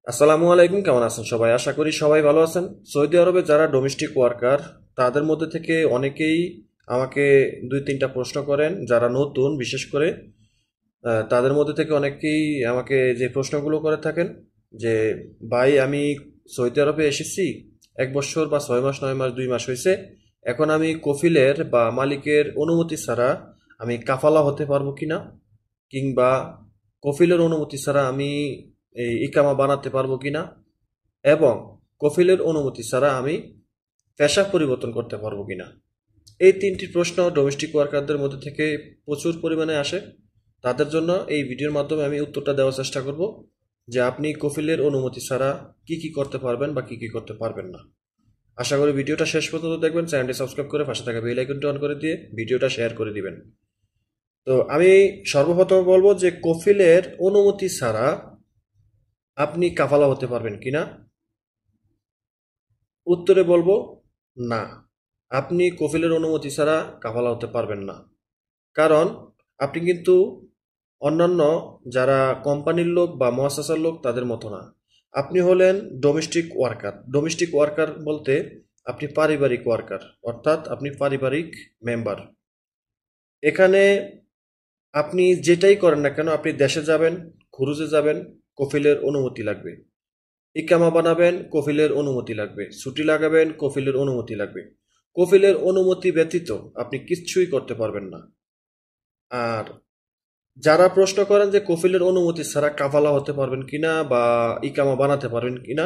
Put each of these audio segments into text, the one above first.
আসসালামু আলাইকুম, কেমন আছেন সবাই? আশা করি সবাই ভালো আছেন। সৌদি আরবে যারা ডোমেস্টিক ওয়ার্কার তাদের মধ্যে থেকে অনেকেই আমাকে দুই তিনটা প্রশ্ন করেন, যারা নতুন বিশেষ করে। তাদের মধ্যে থেকে অনেকেই আমাকে যে প্রশ্নগুলো করে থাকেন যে, ভাই আমি সৌদি আরবে এসেছি 1 বছর বা 6 মাস 9 মাস 2 মাস হয়েছে, এখন আমি কফিলের বা মালিকের অনুমতি ছাড়া আমি কাফালা হতে পারবো কিনা, কিংবা কফিলের অনুমতি ছাড়া আমি এই ইকামা বানাতে পারবো কিনা, এবং কফিলের অনুমতি ছাড়া আমি পেশা পরিবর্তন করতে পারবো কিনা। এই তিনটি প্রশ্ন ডোমেস্টিক ওয়ার্কারদের মধ্যে থেকে প্রচুর পরিমাণে আসে। তাদের জন্য এই ভিডিওর মাধ্যমে আমি উত্তরটা দেওয়ার চেষ্টা করব যে আপনি কফিলের অনুমতি ছাড়া কি কি করতে পারবেন বা কি কি করতে পারবেন না। আশা করি ভিডিওটা শেষ পর্যন্ত দেখবেন, চ্যানেলটি সাবস্ক্রাইব করে পাশে থাকা বেল আইকনটি অন করে দিয়ে ভিডিওটা শেয়ার করে দিবেন। তো আমি সর্বপ্রথম বলবো যে কফিলের অনুমতি ছাড়া আপনি কাফালা হতে পারবেন কিনা। উত্তরে বলবো না, আপনি কফিলের অনুমতি ছাড়া কাফালা হতে পারবেন না। কারণ আপনি কিন্তু অন্যান্য যারা কোম্পানির লোক বা মুআসাসার লোক তাদের মতো না। আপনি হলেন ডোমেস্টিক ওয়ার্কার। ডোমেস্টিক ওয়ার্কার বলতে আপনি পারিবারিক ওয়ার্কার, অর্থাৎ আপনি পারিবারিক মেম্বার। এখানে আপনি যেটাই করেন না কেন, আপনি দেশে যাবেন, খুরুজে যাবেন, কফিলের অনুমতি লাগবে। ইকামা বানাবেন, কফিলের অনুমতি লাগবে। ছুটি লাগাবেন, কফিলের অনুমতি লাগবে। কফিলের অনুমতি ব্যতীত আপনি কিচ্ছুই করতে পারবেন না। আর যারা প্রশ্ন করেন যে কফিলের অনুমতি ছাড়া কাফালা হতে পারবেন কিনা বা ইকামা বানাতে পারবেন কিনা,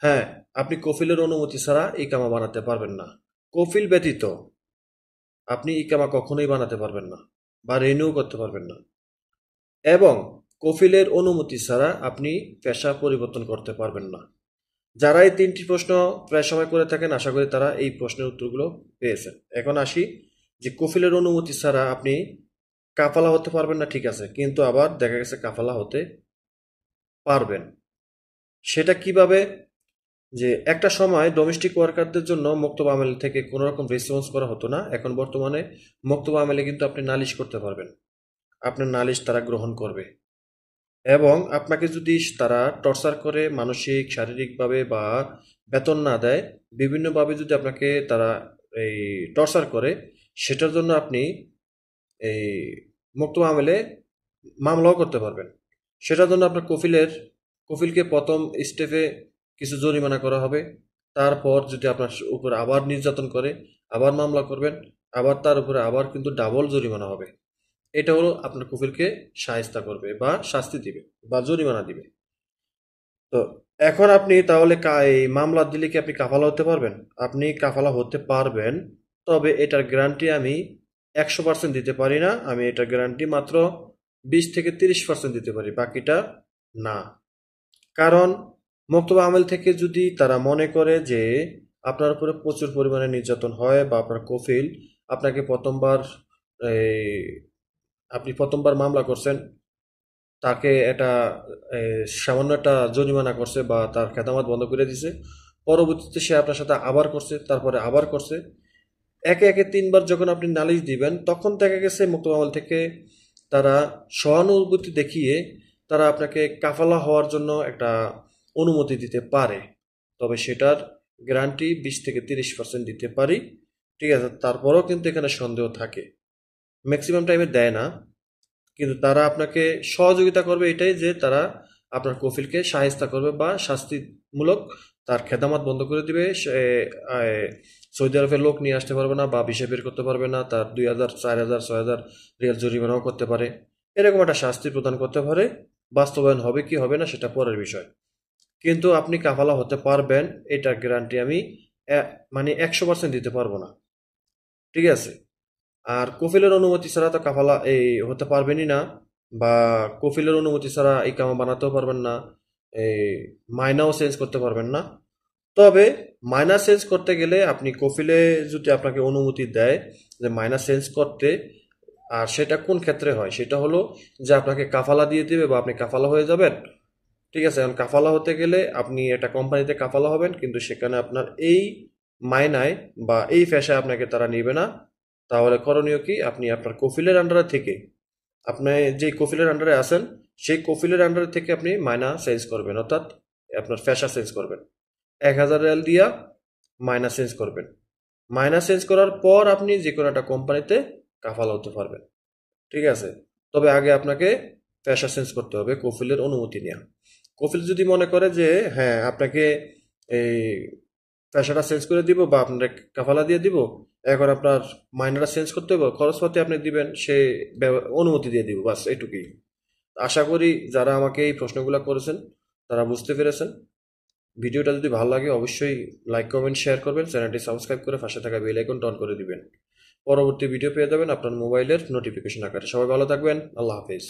হ্যাঁ, আপনি কফিলের অনুমতি ছাড়া ইকামা বানাতে পারবেন না। কফিল ব্যতীত আপনি ইকামা কখনোই বানাতে পারবেন না বা রিনিউ করতে পারবেন না। এবং কফিলের অনুমতি ছাড়া আপনি পেশা পরিবর্তন করতে পারবেন না। যারা এই তিনটি প্রশ্ন প্রায় সময় করে থাকেন, আশা করি তারা এই প্রশ্নের উত্তরগুলো পেয়েছেন। এখন আসি যে কফিলের অনুমতি ছাড়া আপনি কাফালা হতে পারবেন না, ঠিক আছে, কিন্তু আবার দেখা গেছে কাফালা হতে পারবেন। সেটা কিভাবে? যে একটা সময় ডোমেস্টিক ওয়ার্কারদের জন্য মক্তব আমেল থেকে কোনো রকম রেসপন্স করা হতো না। এখন বর্তমানে মক্তব আমেলে কিন্তু আপনি নালিশ করতে পারবেন। আপনার নালিশ তারা গ্রহণ করবে। এবং আপনাকে যদি তারা টর্চার করে মানসিক শারীরিকভাবে বা বেতন না দেয়, বিভিন্নভাবে যদি আপনাকে তারা এই টর্চার করে, সেটার জন্য আপনি এই মোকদ্দমা আমলে মামলাও করতে পারবেন। সেটার জন্য আপনার কফিলকে প্রথম স্টেপে কিছু জরিমানা করা হবে। তারপর যদি আপনার উপর আবার নির্যাতন করে, আবার মামলা করবেন, আবার তার উপরে আবার কিন্তু ডাবল জরিমানা হবে। এটা হলো আপনার কফিলকে শায়েস্তা করবে বা শাস্তি দিবে বা জরিমানা দিবে। তো এখন আপনি তাহলে এই মামলা দিলে কি আপনি কাফালা হতে পারবেন? আপনি কাফালা হতে পারবেন, তবে এটার গ্যারান্টি আমি 100% দিতে পারি না। আমি এটার গ্যারান্টি মাত্র 20 থেকে 30% দিতে পারি, বাকিটা না। কারণ মোক্তবা আমল থেকে যদি তারা মনে করে যে আপনার উপরে প্রচুর পরিমাণে নির্যাতন হয় বা আপনার কফিল আপনাকে প্রথমবার এই আপনি প্রথমবার মামলা করছেন, তাকে এটা সামান্য একটা জরিমানা করছে বা তার খেদমত বন্ধ করে দিছে, পরবর্তীতে সে আপনার সাথে আবার করছে, তারপরে আবার করছে, একে একে 3বার যখন আপনি নালিশ দিবেন, তখন দেখা গেছে মোকদ্দমা আমল থেকে তারা সহানুভূতি দেখিয়ে তারা আপনাকে কাফালা হওয়ার জন্য একটা অনুমতি দিতে পারে। তবে সেটার গ্যারান্টি 20 থেকে 30% দিতে পারি। ঠিক আছে, তারপরেও কিন্তু এখানে সন্দেহ থাকে, ম্যাক্সিমাম টাইমে দেয় না। কিন্তু তারা আপনাকে সহযোগিতা করবে এটাই যে তারা আপনার কফিলকে শায়েস্তা করবে বা শাস্তিমূলক তার খেদামাত বন্ধ করে দিবে। সে সৌদি আরবের লোক নিয়ে আসতে পারবে না বা ভিসা বের করতে পারবে না, তার 2000 4000 6000 রিয়াল জরিমানাও করতে পারে। এরকম একটা শাস্তি প্রদান করতে পারে। বাস্তবায়ন হবে কি হবে না সেটা পরের বিষয়। কিন্তু আপনি কাফালা হতে পারবেন, এটার গ্যারান্টি আমি মানে 100% দিতে পারবো না। ঠিক আছে? আর কফিলের অনুমতি ছাড়া তো কাফালা এই হতে পারবেনই না, বা কফিলের অনুমতি ছাড়া ইকামা বানাতেও পারবেন না, এই মায়নাও চেঞ্জ করতে পারবেন না। তবে মায়না চেঞ্জ করতে গেলে আপনি কফিলে যদি আপনাকে অনুমতি দেয় যে মায়না চেঞ্জ করতে, আর সেটা কোন ক্ষেত্রে হয়, সেটা হলো যে আপনাকে কাফালা দিয়ে দিবে বা আপনি কাফালা হয়ে যাবেন। ঠিক আছে, এখন কাফালা হতে গেলে আপনি একটা কোম্পানিতে কাফালা হবেন, কিন্তু সেখানে আপনার এই মাইনায় বা এই পেশায় আপনাকে তারা নিবে না। তাহলে করণীয় কি? আপনি আপনার কফিলের আন্ডারে থেকে, আপনি যে কফিলের আন্ডারে আছেন সেই কফিলের আন্ডারে থেকে আপনি মাইনা চেঞ্জ করবেন, অর্থাৎ আপনার ফ্যাশা চেঞ্জ করবেন। 1000 রিয়াল দিয়া মাইনা চেঞ্জ করবেন। মাইনা চেঞ্জ করার পর আপনি যে কোনো একটা কোম্পানিতে কাফালা হতে পারবেন। ঠিক আছে? তবে আগে আপনাকে পেশা চেঞ্জ করতে হবে কফিলের অনুমতি নেওয়া। কফিল যদি মনে করে যে হ্যাঁ আপনাকে এই পেশাটা চেঞ্জ করে দিব বা আপনার কাফালা দিয়ে দিব, এখন আপনার মাইনাটা চেঞ্জ করতে হবে, খরচপাতি আপনি দিবেন, সে অনুমতি দিয়ে দিব, বাস এটুকুই। আশা করি যারা আমাকে এই প্রশ্নগুলো করেছেন তারা বুঝতে পেরেছেন। ভিডিওটা যদি ভালো লাগে অবশ্যই লাইক কমেন্ট শেয়ার করবেন, চ্যানেলটি সাবস্ক্রাইব করে পাশে থাকা বেল আইকনটা অন করে দিবেন। পরবর্তী ভিডিও পেয়ে যাবেন আপনার মোবাইলের নোটিফিকেশন আকারে। সবাই ভালো থাকবেন, আল্লাহ হাফেজ।